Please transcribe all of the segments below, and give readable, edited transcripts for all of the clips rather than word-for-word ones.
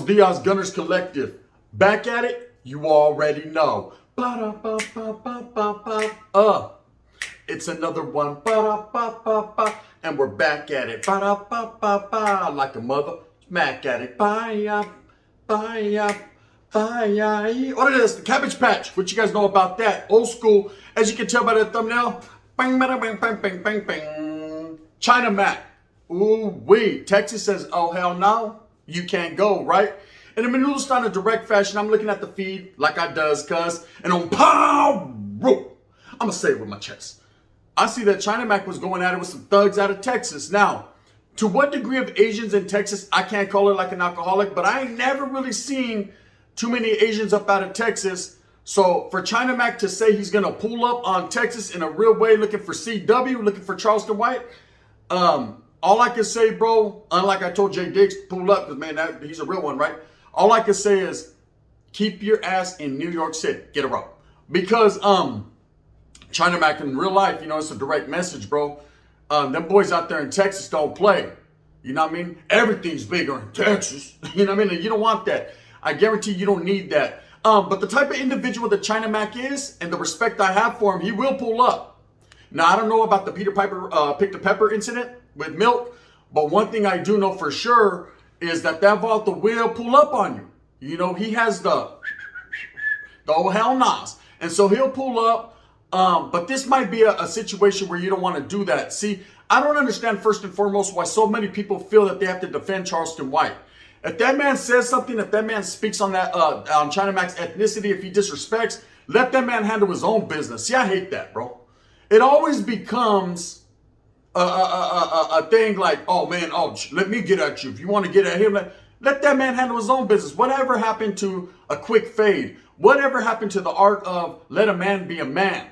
Diaz Gunners Collective. Back at it, you already know. It's another one. And we're back at it. Like a mother smack at it. What it is, the Cabbage Patch. What you guys know about that? Old school. As you can tell by the thumbnail. Bang, bang, bang, bang, bang, bang, bang. China Mac. Ooh wee. Texas says, oh hell no. You can't go, right? And in Manula in a direct fashion, I'm looking at the feed like I does, cuz. And on pow, I'm going to say it with my chest. I see that China Mac was going at it with some thugs out of Texas. Now, to what degree of Asians in Texas, I can't call it like an alcoholic, but I ain't never really seen too many Asians up out of Texas. So for China Mac to say he's going to pull up on Texas in a real way, looking for CW, looking for Charleston White, all I can say, bro, unlike I told Jay Diggs, pull up, because, man, he's a real one, right? All I can say is keep your ass in New York City. Get a rope. Because China Mac in real life, you know, it's a direct message, bro. Them boys out there in Texas don't play. You know what I mean? Everything's bigger in Texas. You know what I mean? And you don't want that. I guarantee you don't need that. But the type of individual that China Mac is and the respect I have for him, he will pull up. Now, I don't know about the Peter Piper Pick the Pepper incident with Milk, but one thing I do know for sure is that Volta will pull up on you. You know, he has the oh hell nos. And so he'll pull up. But this might be a situation where you don't want to do that. See, I don't understand first and foremost why so many people feel that they have to defend Charleston White. If that man says something, if that man speaks on that on China Mac's ethnicity, if he disrespects, let that man handle his own business. See, I hate that, bro. It always becomes a thing like, oh man, let me get at you. If you want to get at him, let that man handle his own business. Whatever happened to a quick fade? Whatever happened to the art of let a man be a man?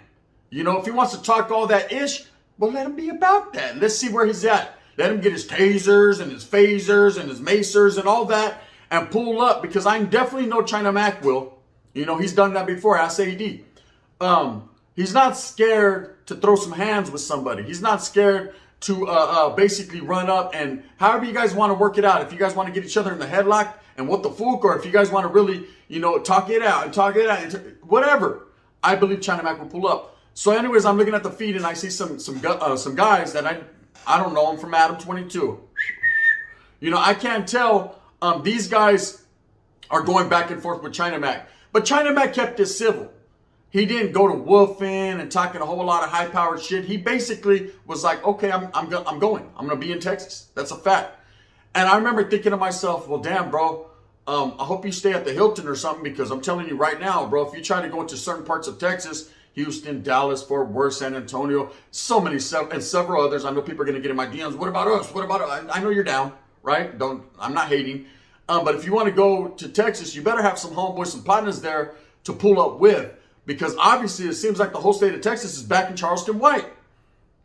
You know, if he wants to talk all that ish, well, let him be about that. Let's see where he's at. Let him get his tasers and his phasers and his macers and all that and pull up, because I definitely know China Mac will. You know, he's done that before. Ask AD. He's not scared to throw some hands with somebody. He's not scared to basically run up and however you guys want to work it out. If you guys want to get each other in the headlock and what the fuck, or if you guys want to really, you know, talk it out, whatever. I believe China Mac will pull up. So anyways, I'm looking at the feed and I see some guys that I don't know them from Adam 22. You know, I can't tell. These guys are going back and forth with China Mac, but China Mac kept it civil. He didn't go to woofing and talking a whole lot of high-powered shit. He basically was like, okay, I'm going. I'm going to be in Texas. That's a fact. And I remember thinking to myself, well, damn, bro, I hope you stay at the Hilton or something, because I'm telling you right now, bro, if you try to go into certain parts of Texas, Houston, Dallas, Fort Worth, San Antonio, so many, and several others. I know people are going to get in my DMs. What about us? What about us? I know you're down, right? I'm not hating. But if you want to go to Texas, you better have some homeboys, some partners there to pull up with. Because obviously it seems like the whole state of Texas is back in Charleston White,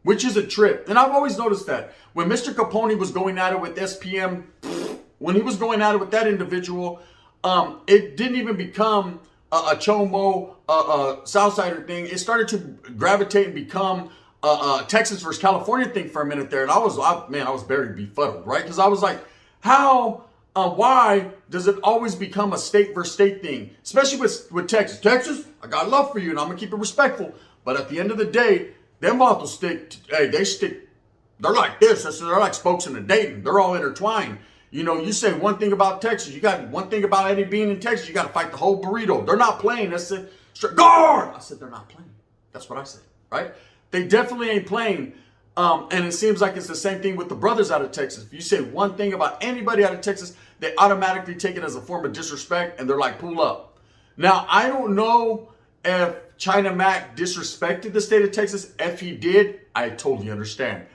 which is a trip. And I've always noticed that when Mr. Capone was going at it with SPM, when he was going at it with that individual, it didn't even become a Chomo, Southsider thing. It started to gravitate and become a Texas versus California thing for a minute there. And I was very befuddled, right? Because I was like, why does it always become a state versus state thing? Especially with Texas. Texas, I got love for you and I'm going to keep it respectful. But at the end of the day, them both will stick. They're like this. They're like spokes in a Dayton. They're all intertwined. You know, you say one thing about Texas, you got one thing about Eddie being in Texas, you got to fight the whole burrito. They're not playing. That's it. Guard! I said they're not playing. That's what I said, right? They definitely ain't playing. And it seems like it's the same thing with the brothers out of Texas. If you say one thing about anybody out of Texas, they automatically take it as a form of disrespect and they're like, pull up. Now, I don't know if China Mac disrespected the state of Texas. If he did, I totally understand.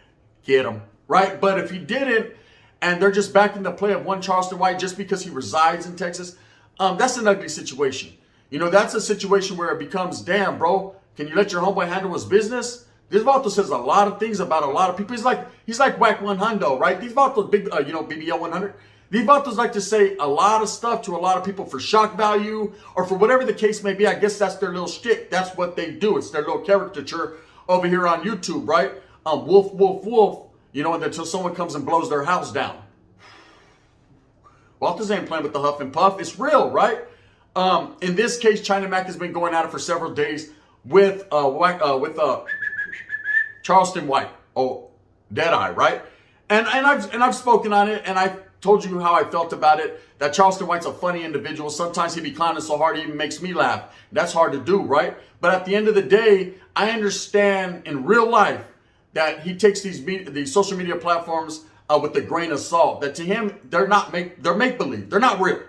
Get him, right? But if he didn't, and they're just backing the play of one Charleston White just because he resides in Texas, that's an ugly situation. You know, that's a situation where it becomes, damn, bro, can you let your homeboy handle his business? This Vato says a lot of things about a lot of people. He's like Whack 100, right? These Vatos, big, BBL 100. These Vatos like to say a lot of stuff to a lot of people for shock value or for whatever the case may be. I guess that's their little shtick. That's what they do. It's their little caricature over here on YouTube, right? Wolf, wolf, wolf. You know, and until someone comes and blows their house down. Walters ain't playing with the huff and puff. It's real, right? In this case, China Mac has been going at it for several days with Charleston White. Oh, Deadeye, right? And I've spoken on it, and I've told you how I felt about it. That Charleston White's a funny individual. Sometimes he be clowning so hard he even makes me laugh. That's hard to do, right? But at the end of the day, I understand in real life that he takes these social media platforms with a grain of salt. That to him, they're make believe. They're not real.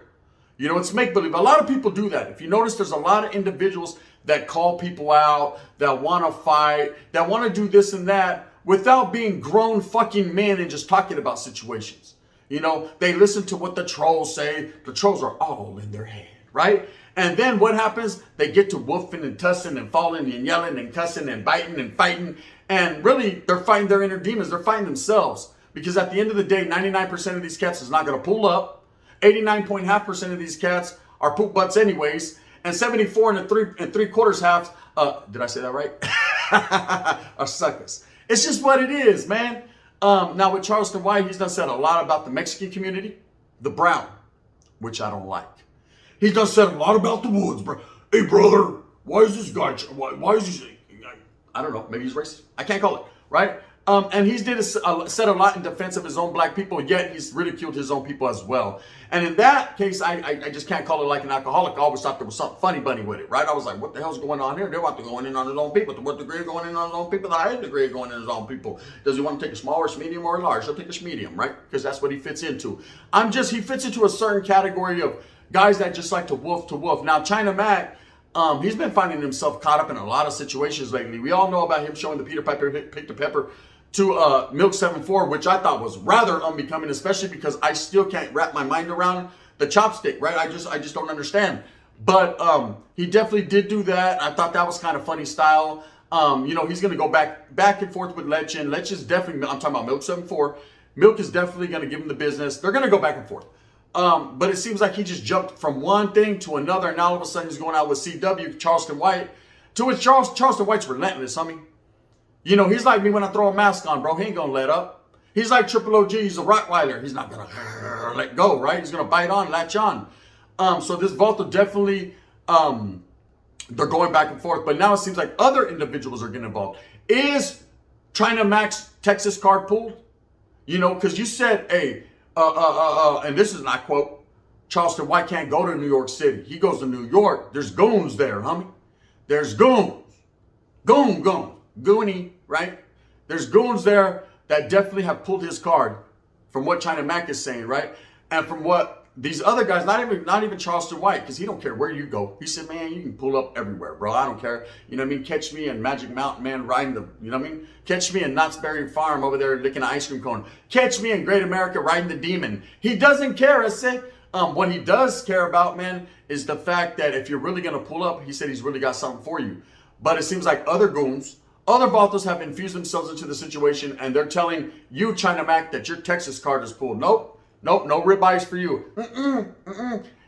You know, it's make believe. A lot of people do that. If you notice, there's a lot of individuals that call people out, that want to fight, that want to do this and that without being grown fucking men and just talking about situations. You know, they listen to what the trolls say. The trolls are all in their head, right? And then what happens? They get to woofing and tussing and falling and yelling and cussing and biting and fighting. And really, they're fighting their inner demons. They're fighting themselves. Because at the end of the day, 99% of these cats is not going to pull up. 89.5% of these cats are poop butts anyways. And 74 and three quarters halves, did I say that right? are suckers. It's just what it is, man. Now with Charleston White, he's done said a lot about the Mexican community, the brown, which I don't like. He's done said a lot about the woods, bro. Hey, brother, why is this guy, why is he, I don't know, maybe he's racist. I can't call it, right? And he's said a lot in defense of his own black people, yet he's ridiculed his own people as well. And in that case, I just can't call it like an alcoholic. I always thought there was something funny bunny with it, right? I was like, what the hell's going on here? They want to go in on his own people. To what degree going in on his own people? The highest degree going in on his own people. Does he want to take a small or medium or a large? He'll take a medium, right? Because that's what he fits into. He fits into a certain category of guys that just like to woof to woof. Now, China Mac, he's been finding himself caught up in a lot of situations lately. We all know about him showing the Peter Piper pick the pepper to Milk 74, which I thought was rather unbecoming, especially because I still can't wrap my mind around the chopstick, right? I just don't understand. But he definitely did do that. I thought that was kind of funny style. You know, he's going to go back and forth with Lech, and Lech is definitely, I'm talking about Milk 74. Milk is definitely going to give him the business. They're going to go back and forth. But it seems like he just jumped from one thing to another, and now all of a sudden he's going out with CW, Charleston White, to which Charleston White's relentless, homie. You know, he's like me when I throw a mask on, bro. He ain't gonna let up. He's like Triple OG. He's a Rottweiler. He's not gonna let go, right? He's gonna bite on, latch on. So this Volta definitely, they're going back and forth. But now it seems like other individuals are getting involved. Is China Mac's Texas card pulled? You know, because you said, hey, and this is not quote, Charleston White can't go to New York City. He goes to New York. There's goons there, homie. There's goons. Goonie, right? There's goons there that definitely have pulled his card from what China Mac is saying, right? And from what these other guys, not even Charleston White, because he don't care where you go. He said, man, you can pull up everywhere, bro. I don't care. You know what I mean? Catch me in Magic Mountain, man, riding the, you know what I mean? Catch me in Knott's Berry Farm over there licking an ice cream cone. Catch me in Great America riding the Demon. He doesn't care, I said. What he does care about, man, is the fact that if you're really going to pull up, he said he's really got something for you. But it seems like other goons, other Baltos have infused themselves into the situation, and they're telling you, China Mac, that your Texas card is pulled. Nope, no ribeyes for you.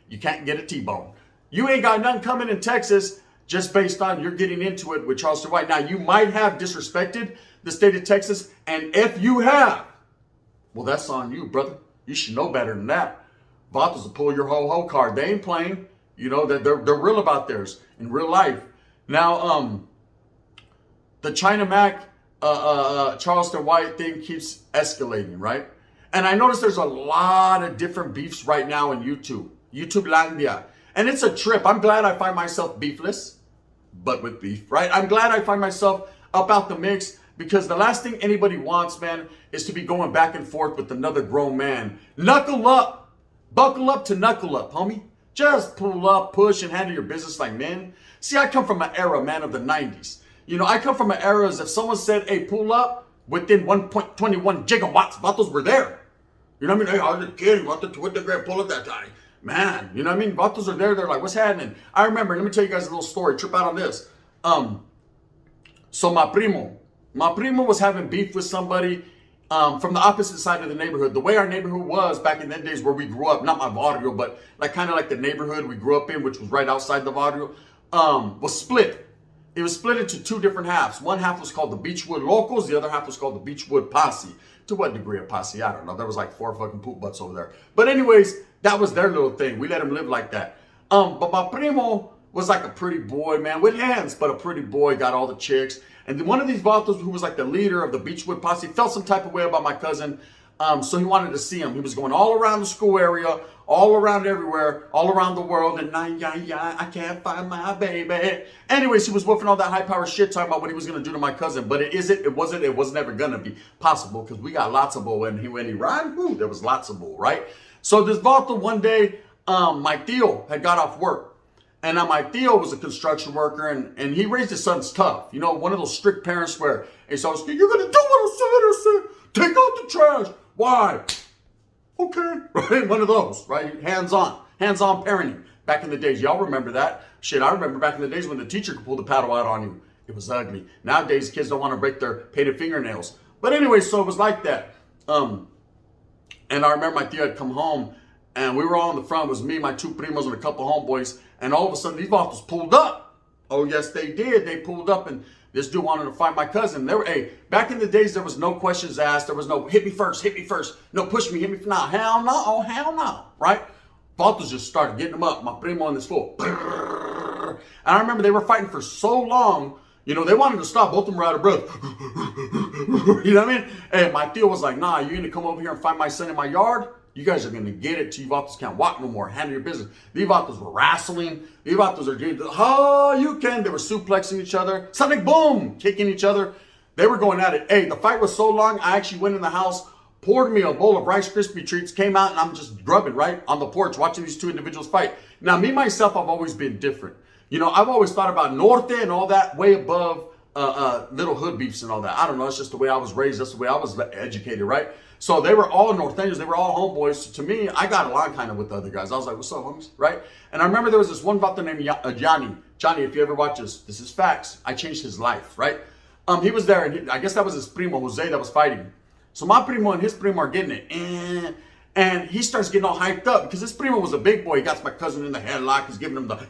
You can't get a T-bone. You ain't got nothing coming in Texas just based on you're getting into it with Charleston White. Now, you might have disrespected the state of Texas, and if you have, well, that's on you, brother. You should know better than that. Baltos will pull your ho-ho card. They ain't playing. You know, they're real about theirs in real life. Now, the China Mac, Charleston White thing keeps escalating, right? And I notice there's a lot of different beefs right now in YouTube Landia. And it's a trip. I'm glad I find myself beefless, but with beef, right? I'm glad I find myself up out the mix, because the last thing anybody wants, man, is to be going back and forth with another grown man. Knuckle up. Buckle up to knuckle up, homie. Just pull up, push, and handle your business like men. See, I come from an era, man, of the 90s. You know, I come from an era as if someone said, hey, pull up within 1.21 gigawatts. Vatos were there. You know what I mean? Hey, I was a kid. What the great pull up that time? Man, you know what I mean? Vatos are there. They're like, what's happening? I remember, let me tell you guys a little story. Trip out on this. So my primo was having beef with somebody from the opposite side of the neighborhood. The way our neighborhood was back in the days where we grew up, not my barrio, but like kind of like the neighborhood we grew up in, which was right outside the barrio, was split. it was split into two different halves. One half was called the Beechwood Locals. The other half was called the Beechwood Posse. To what degree of posse? I don't know. There was like 4 fucking poop butts over there. But anyways, that was their little thing. We let them live like that. But my primo was like a pretty boy, man, with hands, but a pretty boy, got all the chicks. And then one of these vatos, who was like the leader of the Beechwood Posse, felt some type of way about my cousin. So he wanted to see him. He was going all around the school area, all around everywhere, all around the world, and I can't find my baby. Anyways, he was woofing all that high power shit, talking about what he was gonna do to my cousin. But it was never gonna be possible, because we got lots of bull. When he ran, there was lots of bull, right? So this vato one day, my tío had got off work. And now my tío was a construction worker, and he raised his sons tough. You know, one of those strict parents where, hey, so you're gonna do what I said. Take out the trash. Why? Okay, right? One of those, right? Hands-on parenting. Back in the days, y'all remember that? Shit, I remember back in the days when the teacher could pull the paddle out on you. It was ugly. Nowadays, kids don't want to break their painted fingernails. But anyway, so it was like that. And I remember my tío had come home, and we were all in the front. It was me, my 2 primos, and a couple homeboys. And all of a sudden, these vatos pulled up. Oh, yes, they did. They pulled up, and this dude wanted to find my cousin. Back in the days, there was no questions asked. There was no hit me first. No, push me, hit me. Nah, hell no. Oh, hell no. Right? Vatos just started getting them up. My primo on this floor. And I remember they were fighting for so long. You know, they wanted to stop. Both of them were out of breath. You know what I mean? And my tío was like, nah, you're going to come over here and find my son in my yard? You guys are going to get it till you vatos can't walk no more. Handle your business. These vatos were wrestling. These vatos are doing, oh, you can. They were suplexing each other. Something, boom, kicking each other. They were going at it. Hey, the fight was so long, I actually went in the house, poured me a bowl of Rice Krispie treats, came out, and I'm just grubbing, right, on the porch, watching these two individuals fight. Now, me, myself, I've always been different. You know, I've always thought about Norte and all that, way above little hood beefs and all that. I don't know. It's just the way I was raised. That's the way I was educated, right? So they were all Norteños. They were all homeboys. So to me, I got along kind of with the other guys. I was like, what's up, homies? Right? And I remember there was this one vato named Johnny. Johnny, if you ever watch this is facts. I changed his life, right? He was there, and I guess that was his primo, Jose, that was fighting. So my primo and his primo are getting it. And he starts getting all hyped up because his primo was a big boy. He got my cousin in the headlock. He's giving him the...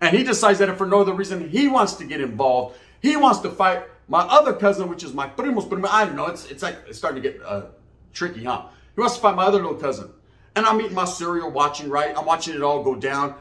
And he decides that if for no other reason, he wants to get involved. He wants to fight my other cousin, which is my primo's primo. I don't know. It's starting to get tricky, huh? He wants to fight my other little cousin. And I'm eating my cereal, watching, right? I'm watching it all go down.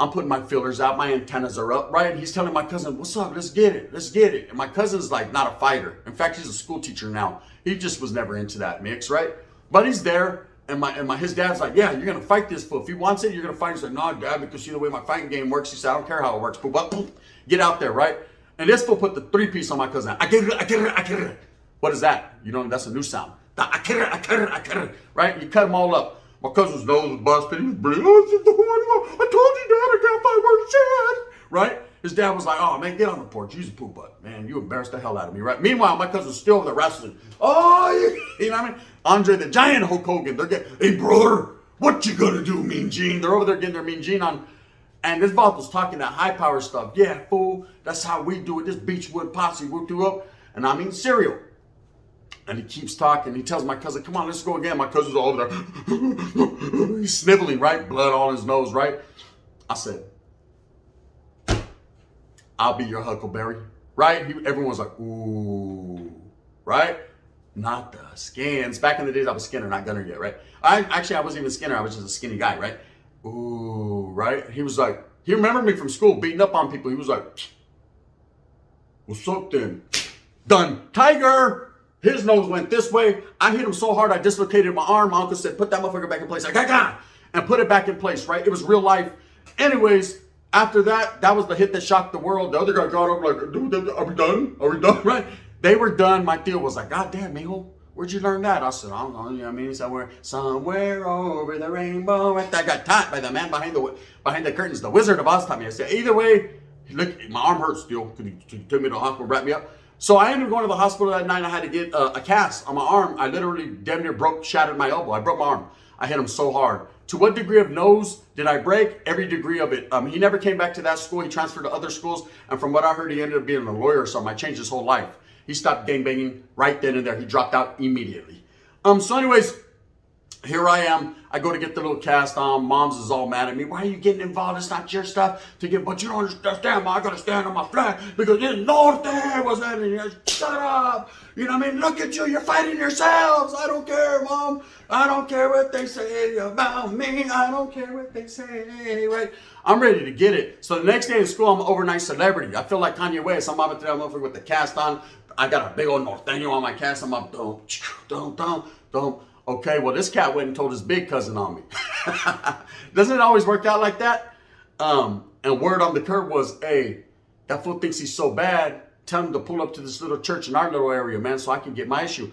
I'm putting my feelers out. My antennas are up, right? And he's telling my cousin, what's up? Let's get it. Let's get it. And my cousin's like not a fighter. In fact, he's a school teacher now. He just was never into that mix, right? But he's there. And his dad's like, yeah, you're going to fight this fool. If he wants it, you're going to fight. He's like, no, Dad, because you know the way my fighting game works. He said, I don't care how it works. But get out there, right? And this fool put the 3-piece on my cousin. I get it. What is that? You know, that's a new sound. I get it. Right? You cut them all up. My cousin's nose was busted. He was bleeding. I told you, Dad, I can't fight worth shit. Right? His dad was like, oh, man, get on the porch. You's a poop butt. Man, you embarrassed the hell out of me, right? Meanwhile, my cousin's still over there wrestling. Oh, you know what I mean? Andre the Giant, Hulk Hogan. They're getting, hey, brother, what you gonna do, Mean Gene? They're over there getting their Mean Gene on. And this vato was talking that high power stuff. Yeah, fool, that's how we do it. This Beechwood Posse whooped you up. And I'm eating cereal. And he keeps talking. He tells my cousin, come on, let's go again. My cousin's all over there. He's sniveling, right? Blood on his nose, right? I said, I'll be your Huckleberry, right? Everyone's like, ooh, right? Not the skins. Back in the days, I was Skinner, not Gunner yet, right? I wasn't even Skinner. I was just a skinny guy, right? Ooh, right? He was like, he remembered me from school beating up on people. He was like, what's up then? Done. Tiger! His nose went this way. I hit him so hard, I dislocated my arm. My uncle said, put that motherfucker back in place. I got and put it back in place, right? It was real life. Anyways, after that, that was the hit that shocked the world. The other guy got up like, dude, are we done? Are we done? Right? They were done. My tío was like, God damn, mijo, where'd you learn that? I said, I don't know. You know what I mean? Somewhere over the rainbow. I got taught by the man behind the curtains. The Wizard of Oz taught me. I said, either way, look, my arm hurts still. Could you take me to the hospital, wrap me up? So I ended up going to the hospital that night. I had to get a cast on my arm. I literally damn near shattered my elbow. I broke my arm. I hit him so hard. To what degree of nose did I break? Every degree of it. He never came back to that school. He transferred to other schools. And from what I heard, he ended up being a lawyer or something. I changed his whole life. He stopped gangbanging right then and there. He dropped out immediately. So anyways, Here I am. I go to get the little cast on. Mom's is all mad at me. Why are you getting involved? It's not your stuff to get, but you don't understand. I gotta stand on my flag because this north there was that. Shut up. You know what I mean? Look at you. You're fighting yourselves. I don't care, Mom. I don't care what they say about me. I don't care what they say. Right? I'm ready to get it. So the next day in school, I'm an overnight celebrity. I feel like Kanye West. I'm out there, I'm over with the cast on. I got a big old norteño on my cast. I'm up, don't. Okay, well, this cat went and told his big cousin on me. Doesn't it always work out like that? And word on the curb was, hey, that fool thinks he's so bad. Tell him to pull up to this little church in our little area, man, so I can get my issue.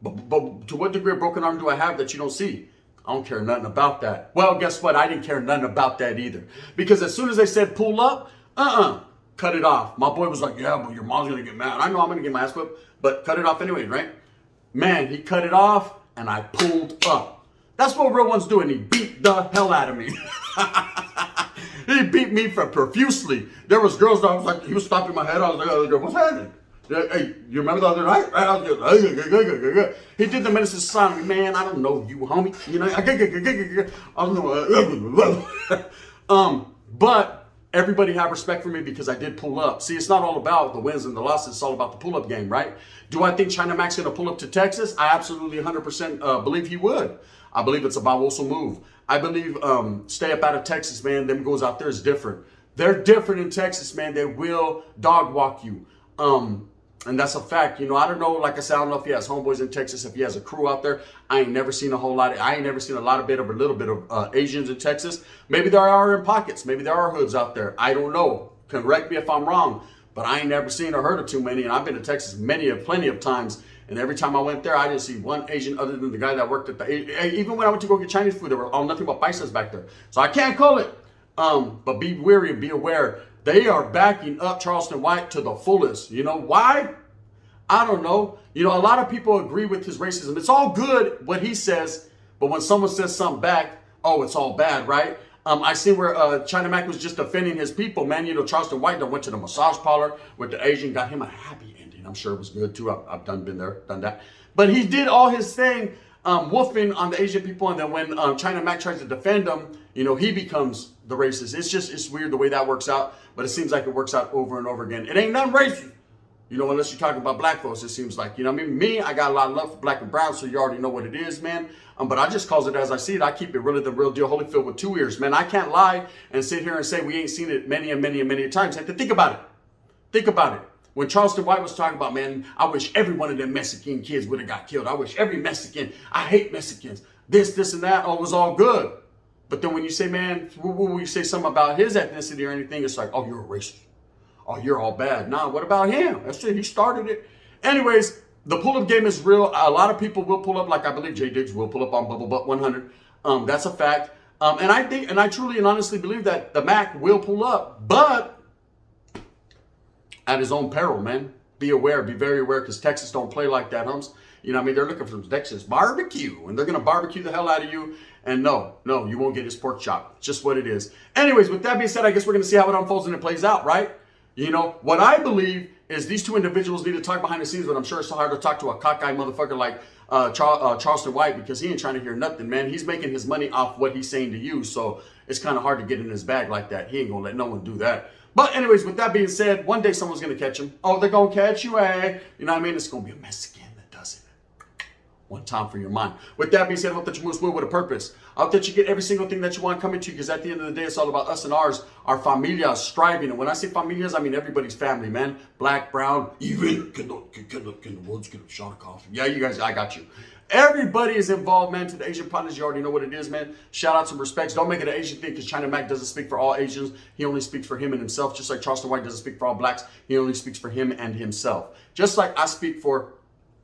But to what degree of broken arm do I have that you don't see? I don't care nothing about that. Well, guess what? I didn't care nothing about that either. Because as soon as they said pull up, cut it off. My boy was like, yeah, but your mom's going to get mad. I know I'm going to get my ass whipped, but cut it off anyway, right? Man, he cut it off. And I pulled up. That's what real ones do, and he beat the hell out of me. He beat me profusely. There was girls that I was like, he was stopping my head. I was like, oh, what's happening? Hey, you remember the other night? I was like, he did the Menace sign. Man, I don't know you, homie. You know, I don't know. But everybody have respect for me because I did pull up. See, it's not all about the wins and the losses. It's all about the pull-up game, right? Do I think China Mac's going to pull up to Texas? I absolutely 100% believe he would. I believe it's a Barbosa move. I believe stay up out of Texas, man. Them goes out there is different. They're different in Texas, man. They will dog walk you. And that's a fact. You know, I don't know, like I said, I don't know if he has homeboys in Texas, if he has a crew out there. I ain't never seen a little bit of Asians in Texas. Maybe there are in pockets. Maybe there are hoods out there. I don't know. Correct me if I'm wrong. But I ain't never seen or heard of too many. And I've been to Texas plenty of times. And every time I went there, I didn't see one Asian other than the guy that worked at even when I went to go get Chinese food, there were nothing but paisas back there. So I can't call it. But be wary and be aware. They are backing up Charleston White to the fullest. You know why? I don't know. You know, a lot of people agree with his racism. It's all good what he says, but when someone says something back, oh, it's all bad, right? I see where China Mac was just defending his people, man. You know, Charleston White went to the massage parlor with the Asian, got him a happy ending. I'm sure it was good too. I've been there, done that. But he did all his thing, woofing on the Asian people, and then when China Mac tries to defend him, you know, he becomes the racist. It's weird the way that works out, but it seems like it works out over and over again. It ain't nothing racist. You know, unless you're talking about black folks, it seems like. You know what I mean? I got a lot of love for black and brown, so you already know what it is, man. But I just calls it as I see it. I keep it really the real deal, Holyfield with 2 ears, man. I can't lie and sit here and say we ain't seen it many times. Have to think about it. Think about it. When Charleston White was talking about, man, I wish every one of them Mexican kids would have got killed. I wish every Mexican, I hate Mexicans. This, and that, oh, it was all good. But then when you say, man, when you say something about his ethnicity or anything, it's like, oh, you're a racist. Oh, you're all bad. Nah, what about him? That's it. He started it. Anyways, the pull-up game is real. A lot of people will pull up, like I believe Jay Diggs will pull up on Bubble Butt 100. That's a fact. And I truly and honestly believe that the Mac will pull up, but at his own peril, man. Be aware, be very aware, because Texas don't play like that, hums. You know what I mean? They're looking for Texas barbecue, and they're going to barbecue the hell out of you. And no, you won't get his pork chop. Just what it is. Anyways, with that being said, I guess we're going to see how it unfolds and it plays out, right? You know, what I believe is these two individuals need to talk behind the scenes, but I'm sure it's so hard to talk to a cockeyed motherfucker like Charleston White, because he ain't trying to hear nothing, man. He's making his money off what he's saying to you, so it's kind of hard to get in his bag like that. He ain't going to let no one do that. But anyways, with that being said, one day someone's going to catch him. Oh, they're going to catch you, eh? You know what I mean? It's going to be a Mexican that does it. One time for your mind. With that being said, I hope that you move forward with a purpose. I hope that you get every single thing that you want coming to you, because at the end of the day, it's all about us and ours, our familias striving. And when I say familias, I mean everybody's family, man. Black, brown, even can the woods get a shot of coffee? Yeah, you guys, I got you. Everybody is involved, man. To the Asian partners, you already know what it is, man. Shout out, some respects. Don't make it an Asian thing, because China Mac doesn't speak for all Asians. He only speaks for him and himself. Just like Charleston White doesn't speak for all blacks. He only speaks for him and himself. Just like I speak for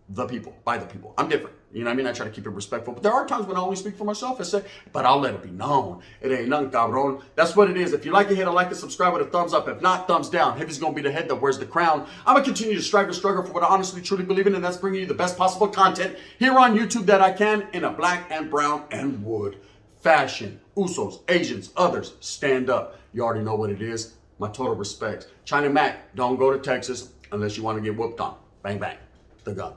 the people, by the people. I'm different. You know what I mean? I try to keep it respectful. But there are times when I only speak for myself and say, but I'll let it be known. It ain't nothing, cabron. That's what it is. If you like it, hit a like and subscribe with a thumbs up. If not, thumbs down. Heavy's going to be the head that wears the crown. I'm going to continue to strive and struggle for what I honestly, truly believe in, and that's bringing you the best possible content here on YouTube that I can, in a black and brown and wood fashion. Usos, Asians, others, stand up. You already know what it is. My total respect. China Mac, don't go to Texas unless you want to get whooped on. Bang, bang. The gun.